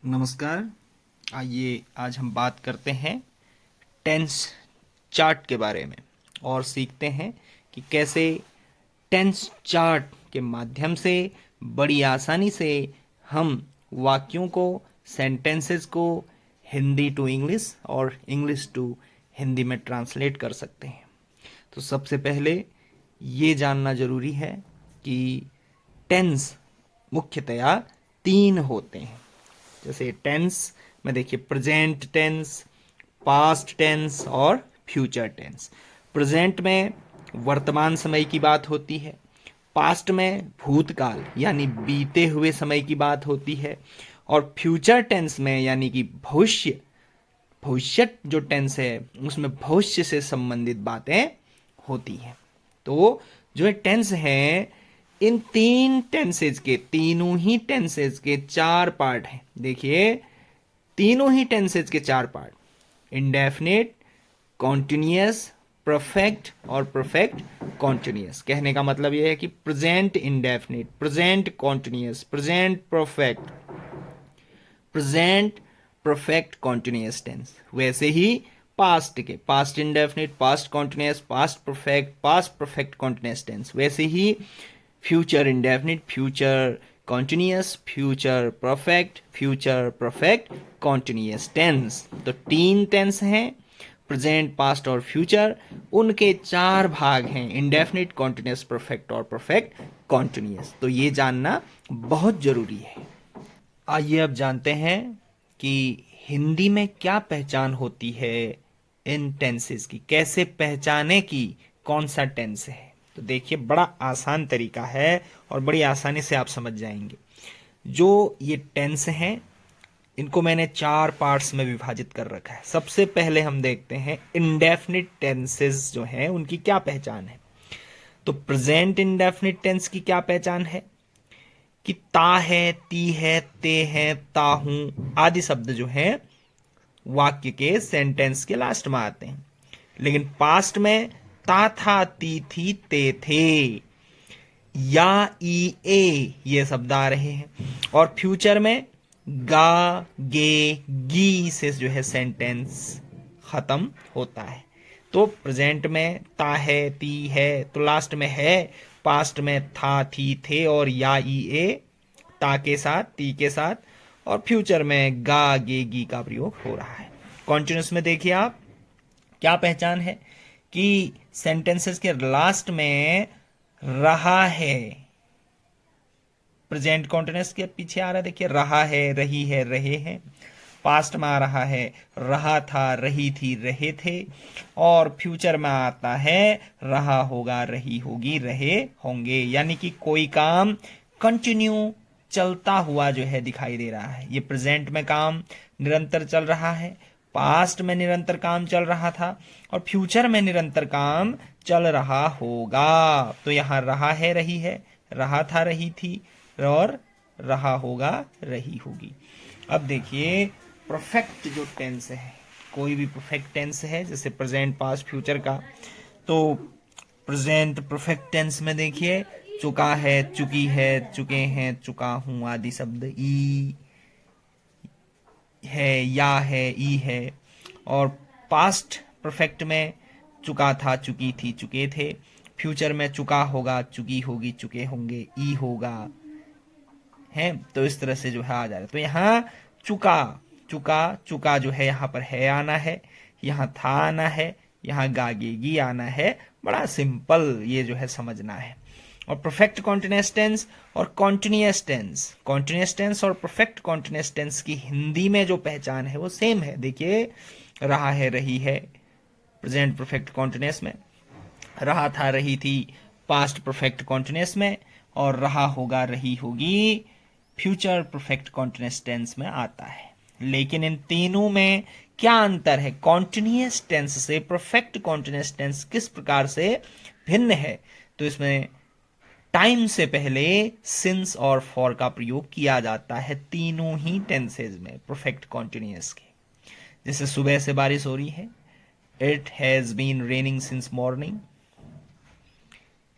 नमस्कार। आइए आज हम बात करते हैं टेंस चार्ट के बारे में और सीखते हैं कि कैसे टेंस चार्ट के माध्यम से बड़ी आसानी से हम वाक्यों को, सेंटेंसेस को हिंदी टू इंग्लिश और इंग्लिश टू हिंदी में ट्रांसलेट कर सकते हैं। तो सबसे पहले ये जानना ज़रूरी है कि टेंस मुख्यतया 3 होते हैं। जैसे टेंस में देखिए प्रेजेंट टेंस, पास्ट टेंस और फ्यूचर टेंस। प्रेजेंट में वर्तमान समय की बात होती है, पास्ट में भूतकाल यानी बीते हुए समय की बात होती है, और फ्यूचर टेंस में यानी कि भविष्य भविष्य जो टेंस है उसमें भविष्य से संबंधित बातें होती हैं। तो जो टेंस है, इन तीनों ही टेंसेज के 4 पार्ट हैं। देखिए तीनों ही टेंसेज के 4 पार्ट, इंडेफिनिट, कॉन्टिन्यूअस, परफेक्ट और परफेक्ट कॉन्टिन्यूअस। कहने का मतलब यह है कि present indefinite, present continuous, present perfect, present perfect continuous tense. वैसे ही पास्ट के past indefinite, past continuous, past perfect, past perfect continuous tense. वैसे ही future indefinite, future continuous, future perfect continuous tense. तो 3 टेंस हैं, प्रेजेंट, पास्ट और future. उनके 4 भाग हैं, इंडेफिनिट, कॉन्टिन्यूअस, परफेक्ट और परफेक्ट कॉन्टिन्यूअस। तो ये जानना बहुत जरूरी है। आइए अब जानते हैं कि हिंदी में क्या पहचान होती है इन टेंसेस की, कैसे पहचाने कि कौन सा टेंस है। तो देखिए बड़ा आसान तरीका है और बड़ी आसानी से आप समझ जाएंगे। जो ये टेंस हैं इनको मैंने 4 पार्ट्स में विभाजित कर रखा है। सबसे पहले हम देखते हैं इंडेफिनिट टेंसेस जो हैं उनकी क्या पहचान है। तो प्रेजेंट इंडेफिनिट टेंस की क्या पहचान है कि ता है, ती है, ते है, ता हूं आदि शब्द जो हैं वाक्य के, सेंटेंस के लास्ट में आते हैं। लेकिन पास्ट में ता था, ती थी, ते थे, या, ई, ए ये शब्द आ रहे हैं। और फ्यूचर में गा, गे, गी से जो है सेंटेंस खत्म होता है। तो प्रेजेंट में ता है, ती है, तो लास्ट में है। पास्ट में था, थी, थे और या, ई, ए ता के साथ, ती के साथ। और फ्यूचर में गा, गे, गी का प्रयोग हो रहा है। कॉन्टिन्यूस में देखिए आप क्या पहचान है कि सेंटेंसेस के लास्ट में रहा है, प्रेजेंट कॉन्टिन्यूस के पीछे आ रहा है, देखिए रहा है, रही है, रहे हैं। पास्ट में आ रहा है रहा था, रही थी, रहे थे। और फ्यूचर में आता है रहा होगा, रही होगी, रहे होंगे। यानी कि कोई काम कंटिन्यू चलता हुआ जो है दिखाई दे रहा है। ये प्रेजेंट में काम निरंतर चल रहा है, पास्ट में निरंतर काम चल रहा था और फ्यूचर में निरंतर काम चल रहा होगा। तो यहां रहा है, रही है, रहा था, रही थी और रहा होगा, रही होगी। अब देखिए परफेक्ट जो टेंस है, कोई भी परफेक्ट टेंस है जैसे प्रेजेंट, पास्ट, फ्यूचर का, तो प्रेजेंट परफेक्ट टेंस में देखिए चुका है, चुकी है, चुके हैं, चुका हूं आदि शब्द ई है, या है, ई है। और पास्ट परफेक्ट में चुका था, चुकी थी, चुके थे। फ्यूचर में चुका होगा, चुकी होगी, चुके होंगे, ई होगा है। तो इस तरह से जो है आ जा रहा है। तो यहाँ चुका, चुका, चुका जो है यहाँ पर है आना है, यहाँ था आना है, यहाँ गागेगी आना है। बड़ा सिंपल ये जो है समझना है। और परफेक्ट कॉन्टिन्यूअस टेंस और कॉन्टिन्यूअस टेंस और परफेक्ट कॉन्टिन्यूअस टेंस की हिंदी में जो पहचान है वो सेम है। देखिए रहा है, रही है प्रेजेंट परफेक्ट कॉन्टिन्यूअस में, रहा था, रही थी पास्ट परफेक्ट कॉन्टिन्यूअस में, और रहा होगा, रही होगी फ्यूचर परफेक्ट कॉन्टिन्यूअस टेंस में आता है। लेकिन इन तीनों में क्या अंतर है, कॉन्टिन्यूअस टेंस से परफेक्ट कॉन्टिन्यूअस टेंस किस प्रकार से भिन्न है। तो इसमें टाइम से पहले सिंस और फॉर का प्रयोग किया जाता है तीनों ही टेंसेज में परफेक्ट कॉन्टिन्यूअस के। जैसे सुबह से बारिश हो रही है, it has been raining since morning.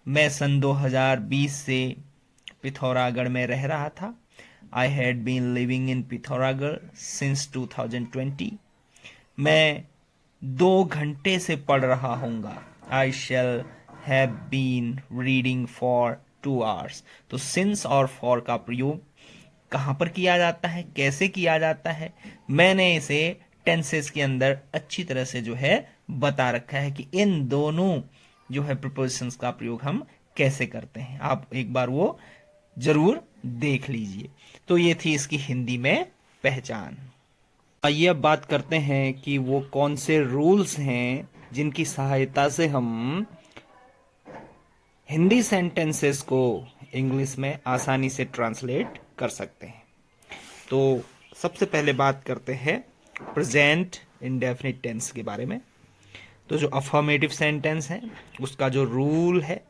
मैं सन 2020 से पिथौरागढ़ में रह रहा था। I had been living in Pithoragarh since 2020। मैं 2 घंटे से पढ़ रहा हूँगा। I shall have been reading for 2 hours। तो सिंस और फॉर का प्रयोग कहाँ पर किया जाता है, कैसे किया जाता है, मैंने इसे टेंसेस के अंदर अच्छी तरह से जो है बता रखा है कि इन दोनों जो है प्रीपोजिशंस का प्रयोग हम कैसे करते हैं। आप एक बार वो जरूर देख लीजिए। तो ये थी इसकी हिंदी में पहचान। आइए अब बात करते हैं कि वो कौन से रूल्स हैं जिनकी सहायता से हम हिंदी सेंटेंसेस को इंग्लिश में आसानी से ट्रांसलेट कर सकते हैं। तो सबसे पहले बात करते हैं प्रेजेंट इंडेफिनिट टेंस के बारे में। तो जो अफर्मेटिव सेंटेंस है उसका जो रूल है,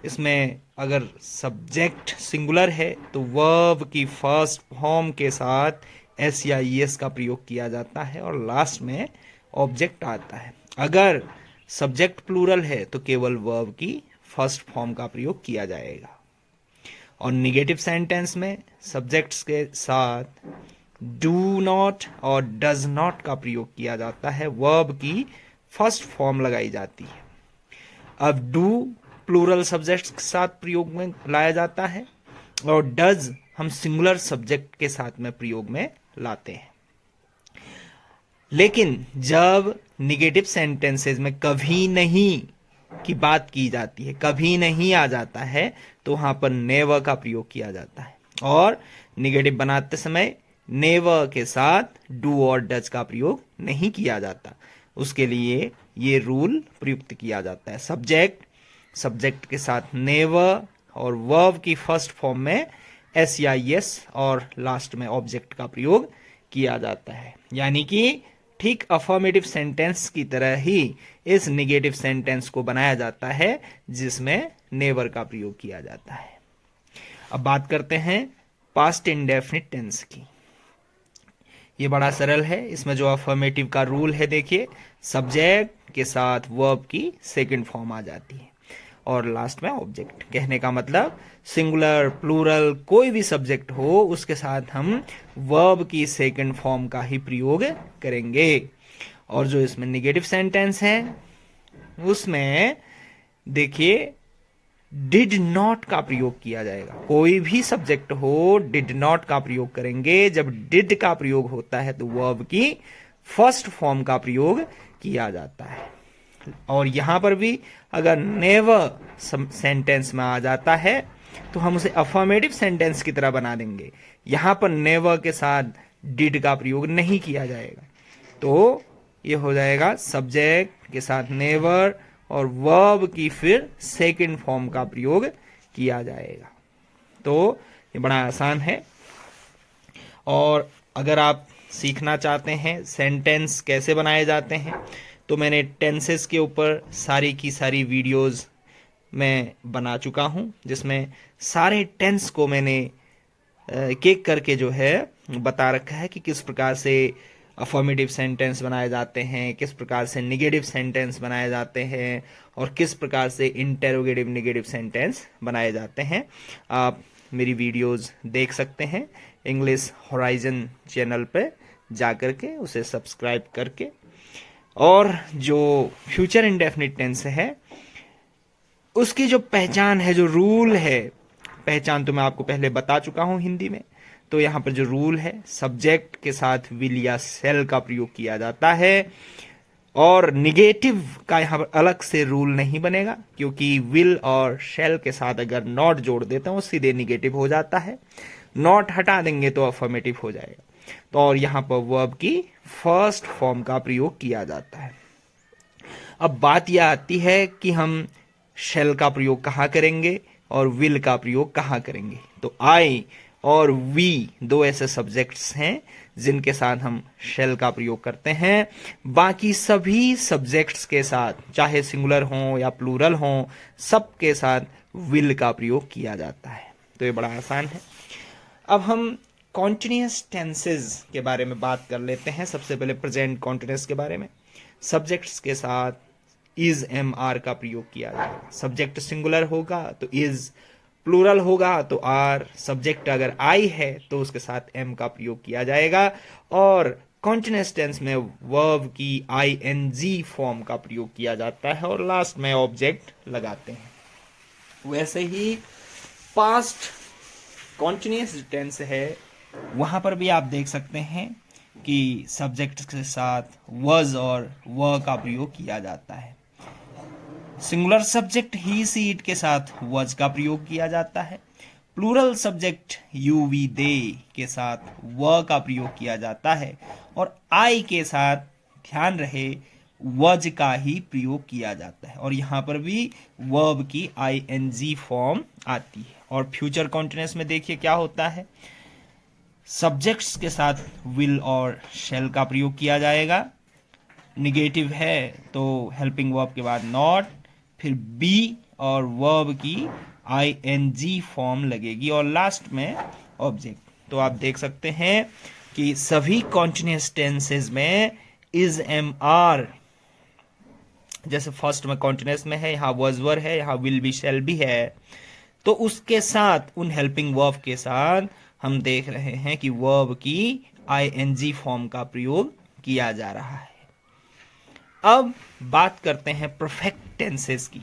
इसमें अगर सब्जेक्ट सिंगुलर है तो वर्ब की फर्स्ट फॉर्म के साथ एस या ईएस का प्रयोग किया जाता है और लास्ट में ऑब्जेक्ट आता है। अगर सब्जेक्ट प्लूरल है तो केवल वर्ब की फर्स्ट फॉर्म का प्रयोग किया जाएगा। और निगेटिव सेंटेंस में सब्जेक्ट्स के साथ डू नॉट और डज नॉट का प्रयोग किया जाता है, वर्ब की फर्स्ट फॉर्म लगाई जाती है। अब डू प्लूरल सब्जेक्ट्स के साथ प्रयोग में लाया जाता है और डज हम सिंगुलर सब्जेक्ट के साथ में प्रयोग में लाते हैं। लेकिन जब निगेटिव सेंटेंसेस में कभी नहीं की बात की जाती है, कभी नहीं आ जाता है, तो वहां पर नेवर का प्रयोग किया जाता है। और निगेटिव बनाते समय नेवर के साथ डू और डज का प्रयोग नहीं किया जाता। उसके लिए ये रूल प्रयुक्त किया जाता है। सब्जेक्ट के साथ नेवर और वर्ब की फर्स्ट फॉर्म में एस या यस और लास्ट में ऑब्जेक्ट का प्रयोग किया जाता है। यानी कि ठीक अफर्मेटिव सेंटेंस की तरह ही इस निगेटिव सेंटेंस को बनाया जाता है जिसमें नेवर का प्रयोग किया जाता है। अब बात करते हैं पास्ट इंडेफिनिट टेंस की। ये बड़ा सरल है। इसमें जो अफर्मेटिव का रूल है, देखिए, सब्जेक्ट के साथ वर्ब की सेकंड फॉर्म आ जाती है और लास्ट में ऑब्जेक्ट। कहने का मतलब सिंगुलर प्लूरल कोई भी सब्जेक्ट हो उसके साथ हम वर्ब की सेकंड फॉर्म का ही प्रयोग करेंगे। और जो इसमें निगेटिव सेंटेंस है उसमें देखिए डिड नॉट का प्रयोग किया जाएगा। कोई भी सब्जेक्ट हो डिड नॉट का प्रयोग करेंगे। जब डिड का प्रयोग होता है तो वर्ब की फर्स्ट फॉर्म का प्रयोग किया जाता है। और यहां पर भी अगर नेवर सेंटेंस में आ जाता है तो हम उसे अफर्मेटिव सेंटेंस की तरह बना देंगे। यहां पर नेवर के साथ डिड का प्रयोग नहीं किया जाएगा, तो ये हो जाएगा सब्जेक्ट के साथ नेवर और वर्ब की फिर सेकंड फॉर्म का प्रयोग किया जाएगा। तो ये बड़ा आसान है। और अगर आप सीखना चाहते हैं सेंटेंस कैसे बनाए जाते हैं तो मैंने टेंसेस के ऊपर सारी की सारी वीडियोस मैं बना चुका हूं, जिसमें सारे टेंस को मैंने एक एक करके जो है बता रखा है कि किस प्रकार से अफर्मेटिव सेंटेंस बनाए जाते हैं, किस प्रकार से निगेटिव सेंटेंस बनाए जाते हैं और किस प्रकार से इंटेरोगेटिव निगेटिव सेंटेंस बनाए जाते हैं। आप मेरी वीडियोस देख सकते हैं इंग्लिश होराइजन चैनल पे जाकर के, उसे सब्सक्राइब करके। और जो फ्यूचर इंडेफिनिट टेंस है उसकी जो पहचान है, जो रूल है, पहचान तो मैं आपको पहले बता चुका हूं हिंदी में। तो यहां पर जो रूल है, सब्जेक्ट के साथ विल या शैल का प्रयोग किया जाता है और निगेटिव का यहां पर अलग से रूल नहीं बनेगा, क्योंकि विल और शैल के साथ अगर नॉट जोड़ देता हूं सीधे निगेटिव हो जाता है, नॉट हटा देंगे तो अफर्मेटिव हो जाएगा। तो और यहां पर वर्ब की फर्स्ट फॉर्म का प्रयोग किया जाता है। अब बात यह आती है कि हम शैल का प्रयोग कहां करेंगे और विल का प्रयोग कहां करेंगे। तो आई और वी दो ऐसे सब्जेक्ट्स हैं जिनके साथ हम शैल का प्रयोग करते हैं। बाकी सभी सब्जेक्ट्स के साथ, चाहे सिंगुलर हो या प्लूरल हो, सबके साथ विल का प्रयोग किया जाता है। तो ये बड़ा आसान है। अब हम कॉन्टिन्यूअस टेंसेस के बारे में बात कर लेते हैं। सबसे पहले प्रेजेंट कॉन्टिन्यूअस के बारे में। सब्जेक्ट्स के साथ इज एम आर का प्रयोग किया जाएगा। सब्जेक्ट सिंगुलर होगा तो इज, प्लूरल होगा तो आर, सब्जेक्ट अगर आई है तो उसके साथ एम का प्रयोग किया जाएगा, और कॉन्टिन्यूअस टेंस में वर्ब की आईएनजी फॉर्म का प्रयोग किया जाता है और लास्ट में ऑब्जेक्ट लगाते हैं। वैसे ही पास्ट कॉन्टिन्यूअस टेंस है, वहां पर भी आप देख सकते हैं कि सब्जेक्ट के साथ वॉज और वर का प्रयोग किया जाता है। Singular subject he see it के साथ वॉज का प्रयोग किया जाता है। प्लूरल सब्जेक्ट यू वी दे के साथ व का प्रयोग किया जाता है, और आई के साथ ध्यान रहे वज का ही प्रयोग किया जाता है, और यहाँ पर भी वर्ब की आईएनजी फॉर्म आती है। और फ्यूचर कॉन्टिन्यूअस में देखिए क्या होता है, सब्जेक्ट्स के साथ विल और शेल का प्रयोग किया जाएगा। निगेटिव है तो हेल्पिंग वर्ब के बाद नॉट, फिर बी और वर्ब की आईएनजी फॉर्म लगेगी, और लास्ट में ऑब्जेक्ट। तो आप देख सकते हैं कि सभी कॉन्टिन्यूअस टेंसेस में इज एम आर, जैसे फर्स्ट में कॉन्टिन्यूअस में है, यहाँ वॉज वर है, यहाँ विल बी शेल बी है, तो उसके साथ उन हेल्पिंग वर्ब के साथ हम देख रहे हैं कि वर्ब की आईएनजी फॉर्म का प्रयोग किया जा रहा है। अब बात करते हैं परफेक्ट टेंसेस की।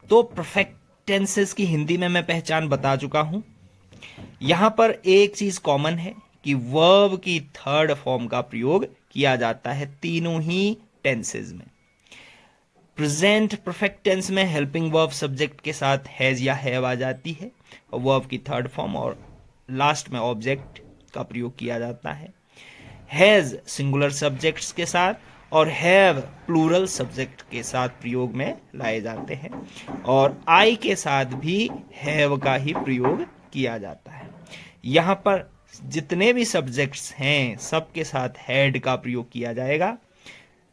तो परफेक्ट टेंसेस की हिंदी में मैं पहचान बता चुका हूं। यहां पर एक चीज कॉमन है कि वर्ब की थर्ड फॉर्म का प्रयोग किया जाता है तीनों ही टेंसेस में। प्रेजेंट परफेक्ट टेंस में हेल्पिंग वर्ब सब्जेक्ट के साथ हैज या हैव आ जाती है, और वर्ब की थर्ड फॉर्म, और लास्ट में ऑब्जेक्ट का प्रयोग किया जाता है। हैज सिंगुलर सब्जेक्ट्स के साथ और हैव प्लूरल सब्जेक्ट के साथ प्रयोग में लाए जाते हैं, और आई के साथ भी हैव का ही प्रयोग किया जाता है। यहाँ पर जितने भी सब्जेक्ट्स हैं सबके साथ हैड का प्रयोग किया जाएगा।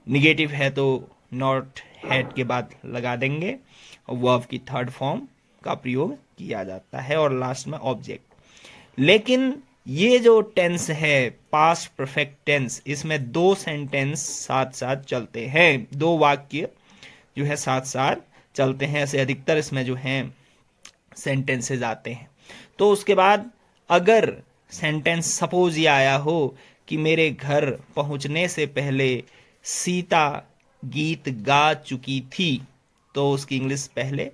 निगेटिव है तो नॉट हैड के बाद लगा देंगे, और वर्ब की थर्ड फॉर्म का प्रयोग किया जाता है, और लास्ट में ऑब्जेक्ट। लेकिन ये जो टेंस है पास्ट परफेक्ट टेंस, इसमें दो सेंटेंस साथ साथ चलते हैं, दो वाक्य जो है साथ साथ चलते हैं। ऐसे अधिकतर इसमें जो हैं सेंटेंसेस आते हैं। तो उसके बाद अगर सेंटेंस सपोज ये आया हो कि मेरे घर पहुंचने से पहले सीता गीत गा चुकी थी, तो उसकी इंग्लिश पहले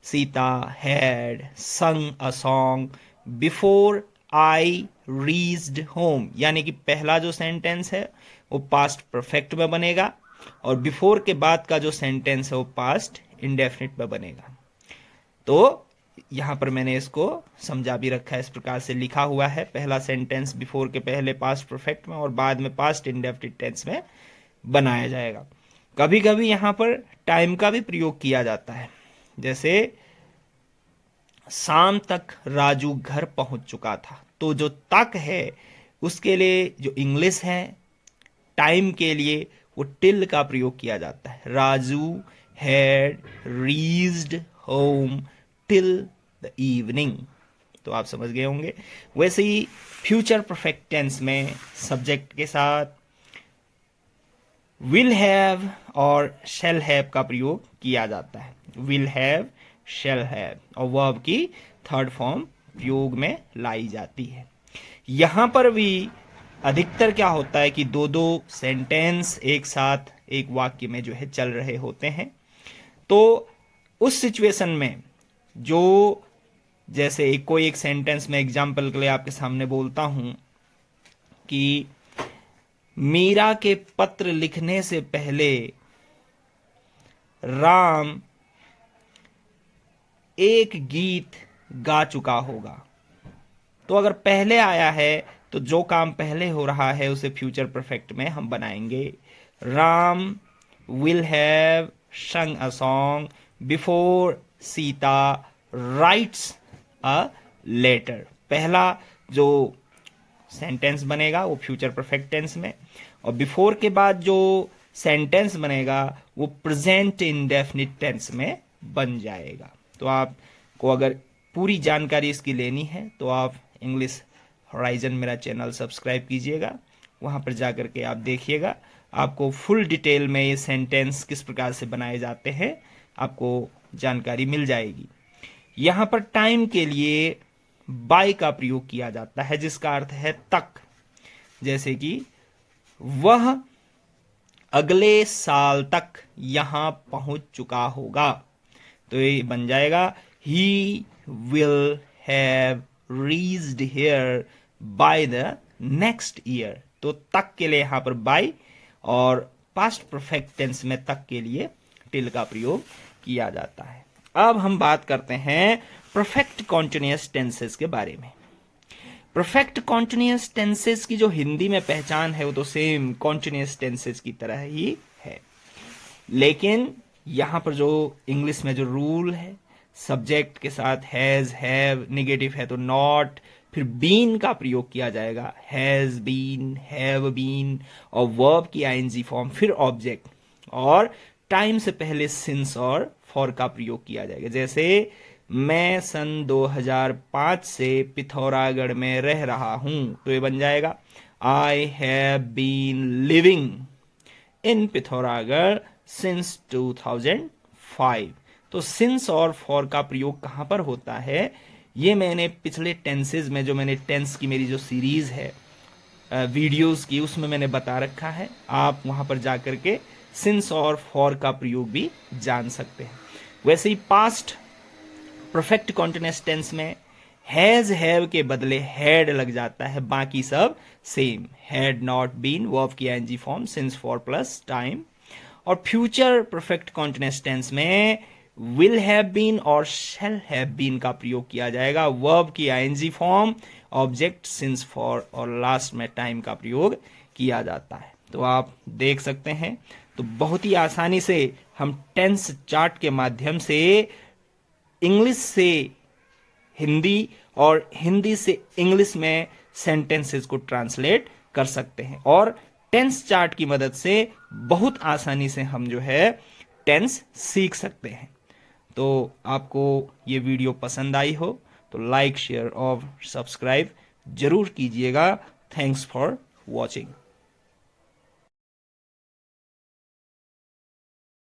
सीता हैड संग a song before I reached home, यानी कि पहला जो सेंटेंस है वो पास्ट परफेक्ट में बनेगा, और बिफोर के बाद का जो सेंटेंस है वो पास्ट इंडेफिनिट में बनेगा। तो यहां पर मैंने इसको समझा भी रखा है, इस प्रकार से लिखा हुआ है। पहला सेंटेंस बिफोर के पहले पास्ट परफेक्ट में और बाद में पास्ट इंडेफिनिट टेंस में बनाया जाएगा। कभी कभी यहां पर टाइम का भी प्रयोग किया जाता है, जैसे शाम तक राजू घर पहुंच चुका था, तो जो तक है उसके लिए जो इंग्लिश है टाइम के लिए वो टिल का प्रयोग किया जाता है। Raju had reached home till the evening. तो आप समझ गए होंगे। वैसे ही फ्यूचर परफेक्ट टेंस में सब्जेक्ट के साथ विल हैव और शैल हैव का प्रयोग किया जाता है। विल हैव, शैल हैव, और वर्ब की थर्ड फॉर्म प्रयोग में लाई जाती है। यहां पर भी अधिकतर क्या होता है कि दो दो सेंटेंस एक साथ एक वाक्य में जो है चल रहे होते हैं। तो उस सिचुएशन में जो जैसे कोई एक सेंटेंस में एग्जाम्पल के लिए आपके सामने बोलता हूं कि मीरा के पत्र लिखने से पहले राम एक गीत गा चुका होगा। तो अगर पहले आया है तो जो काम पहले हो रहा है उसे फ्यूचर परफेक्ट में हम बनाएंगे। Ram will have sung a song before Sita writes a letter. पहला जो सेंटेंस बनेगा वो फ्यूचर परफेक्ट टेंस में, और बिफोर के बाद जो सेंटेंस बनेगा वो प्रेजेंट इंडेफिनिट टेंस में बन जाएगा। तो आपको अगर पूरी जानकारी इसकी लेनी है तो आप इंग्लिश होराइजन मेरा चैनल सब्सक्राइब कीजिएगा, वहाँ पर जा कर के आप देखिएगा, आपको फुल डिटेल में ये सेंटेंस किस प्रकार से बनाए जाते हैं आपको जानकारी मिल जाएगी। यहां पर टाइम के लिए बाय का प्रयोग किया जाता है, जिसका अर्थ है तक। जैसे कि वह अगले साल तक यहां पहुंच चुका होगा, तो ये बन जाएगा he will have reached here by the next year. तो तक के लिए यहां पर बाय, और पास्ट परफेक्ट टेंस में तक के लिए टिल का प्रयोग किया जाता है। अब हम बात करते हैं परफेक्ट कॉन्टिन्यूअस टेंसेस के बारे में। परफेक्ट कॉन्टिन्यूअस टेंसेस की जो हिंदी में पहचान है वो तो सेम कॉन्टिन्यूअस टेंसेस की तरह ही है, लेकिन यहां पर जो इंग्लिश में जो रूल है, सब्जेक्ट के साथ हैज, हैव, नेगेटिव है तो नॉट, फिर बीन का प्रयोग किया जाएगा, हैज बीन, हैव बीन, और वर्ब की आईएनजी फॉर्म, फिर ऑब्जेक्ट, और टाइम से पहले सिंस और फॉर का प्रयोग किया जाएगा। जैसे मैं सन 2005 से पिथौरागढ़ में रह रहा हूं, तो ये बन जाएगा I have been living in Pithoragarh since 2005। तो सिंस और फॉर का प्रयोग कहां पर होता है, ये मैंने पिछले टेंसेज में, जो मैंने टेंस की मेरी जो सीरीज है वीडियोस की, उसमें मैंने बता रखा है। आप वहां पर जाकर के सिंस और फॉर का प्रयोग भी जान सकते हैं। वैसे ही पास्ट परफेक्ट कॉन्टिन्यूअस टेंस में हैज, हैव के बदले हैड लग जाता है, बाकी सब same, had, not, been, verb की ING form, since, for plus time. और फ्यूचर परफेक्ट कॉन्टिन्यूअस टेंस में विल हैव बीन और शैल हैव बीन का प्रयोग किया जाएगा, वर्ब की ING form, object, since, for, और लास्ट में टाइम का प्रयोग किया जाता है। तो आप देख सकते हैं, तो बहुत ही आसानी से हम टेंस चार्ट के माध्यम से इंग्लिश से हिंदी और हिंदी से इंग्लिश में सेंटेंसेस को ट्रांसलेट कर सकते हैं, और टेंस चार्ट की मदद से बहुत आसानी से हम जो है टेंस सीख सकते हैं। तो आपको ये वीडियो पसंद आई हो तो लाइक, शेयर और सब्सक्राइब जरूर कीजिएगा। Thanks for watching.